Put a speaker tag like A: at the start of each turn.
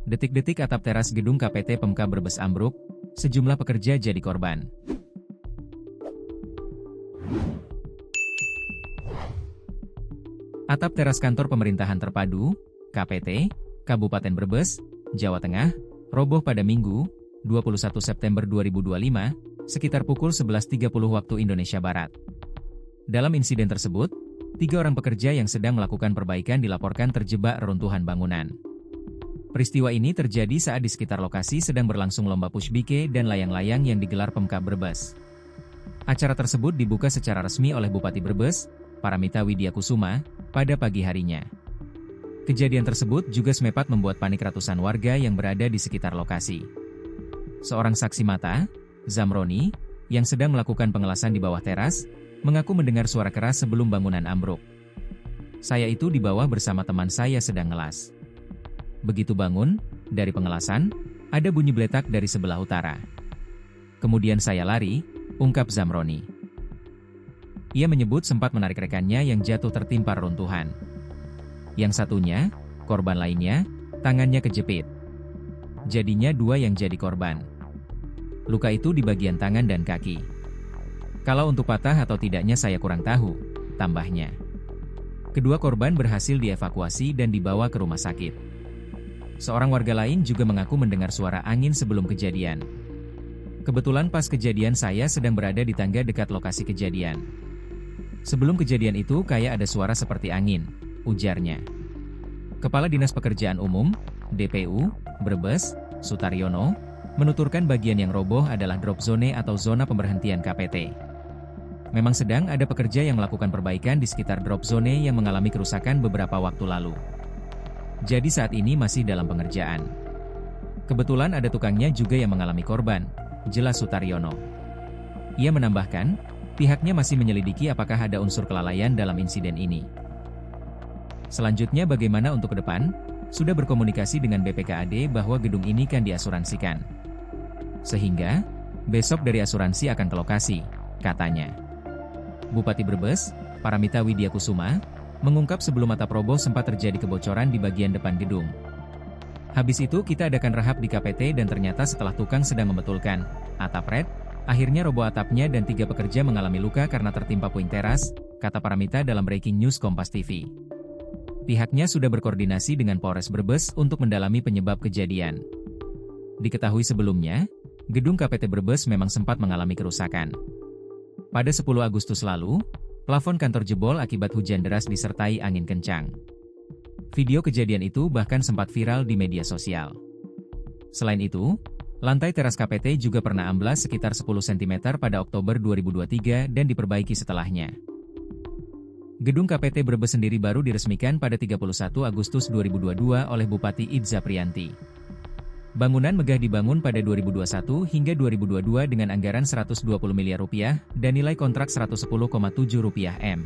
A: Detik-detik atap teras gedung KPT Pemkab Brebes ambruk, sejumlah pekerja jadi korban. Atap teras kantor pemerintahan terpadu, KPT, Kabupaten Brebes, Jawa Tengah, roboh pada Minggu, 21 September 2025, sekitar pukul 11.30 waktu Indonesia Barat. Dalam insiden tersebut, 3 orang pekerja yang sedang melakukan perbaikan dilaporkan terjebak reruntuhan bangunan. Peristiwa ini terjadi saat di sekitar lokasi sedang berlangsung lomba pushbike dan layang-layang yang digelar Pemkab Brebes. Acara tersebut dibuka secara resmi oleh Bupati Brebes, Paramita Widyakusuma, pada pagi harinya. Kejadian tersebut juga sempat membuat panik ratusan warga yang berada di sekitar lokasi. Seorang saksi mata, Zamroni, yang sedang melakukan pengelasan di bawah teras, mengaku mendengar suara keras sebelum bangunan ambruk. Saya itu di bawah bersama teman saya sedang ngelas. Begitu bangun, dari pengelasan, ada bunyi beletak dari sebelah utara. Kemudian saya lari, ungkap Zamroni. Ia menyebut sempat menarik rekannya yang jatuh tertimpa reruntuhan. Yang satunya, korban lainnya, tangannya kejepit. Jadinya 2 yang jadi korban. Luka itu di bagian tangan dan kaki. Kalau untuk patah atau tidaknya saya kurang tahu, tambahnya. Kedua korban berhasil dievakuasi dan dibawa ke rumah sakit. Seorang warga lain juga mengaku mendengar suara angin sebelum kejadian. Kebetulan pas kejadian saya sedang berada di tangga dekat lokasi kejadian. Sebelum kejadian itu kayak ada suara seperti angin, ujarnya. Kepala Dinas Pekerjaan Umum, DPU, Brebes, Sutaryono, menuturkan bagian yang roboh adalah drop zone atau zona pemberhentian KPT. Memang sedang ada pekerja yang melakukan perbaikan di sekitar drop zone yang mengalami kerusakan beberapa waktu lalu. Jadi saat ini masih dalam pengerjaan. Kebetulan ada tukangnya juga yang mengalami korban, jelas Sutaryono. Ia menambahkan, pihaknya masih menyelidiki apakah ada unsur kelalaian dalam insiden ini. Selanjutnya bagaimana untuk ke depan? Sudah berkomunikasi dengan BPKAD bahwa gedung ini kan diasuransikan. Sehingga, besok dari asuransi akan ke lokasi, katanya. Bupati Brebes, Paramita Widyakusuma, mengungkap sebelum atap roboh sempat terjadi kebocoran di bagian depan gedung. Habis itu kita adakan rehab di KPT dan ternyata setelah tukang sedang membetulkan atap red, akhirnya roboh atapnya dan 3 pekerja mengalami luka karena tertimpa puing teras, kata Paramita dalam Breaking News Kompas TV. Pihaknya sudah berkoordinasi dengan Polres Brebes untuk mendalami penyebab kejadian. Diketahui sebelumnya, gedung KPT Brebes memang sempat mengalami kerusakan. Pada 10 Agustus lalu, plafon kantor jebol akibat hujan deras disertai angin kencang. Video kejadian itu bahkan sempat viral di media sosial. Selain itu, lantai teras KPT juga pernah amblas sekitar 10 cm pada Oktober 2023 dan diperbaiki setelahnya. Gedung KPT Brebes sendiri baru diresmikan pada 31 Agustus 2022 oleh Bupati Idza Prianti. Bangunan megah dibangun pada 2021 hingga 2022 dengan anggaran Rp120 miliar dan nilai kontrak Rp110,7 M.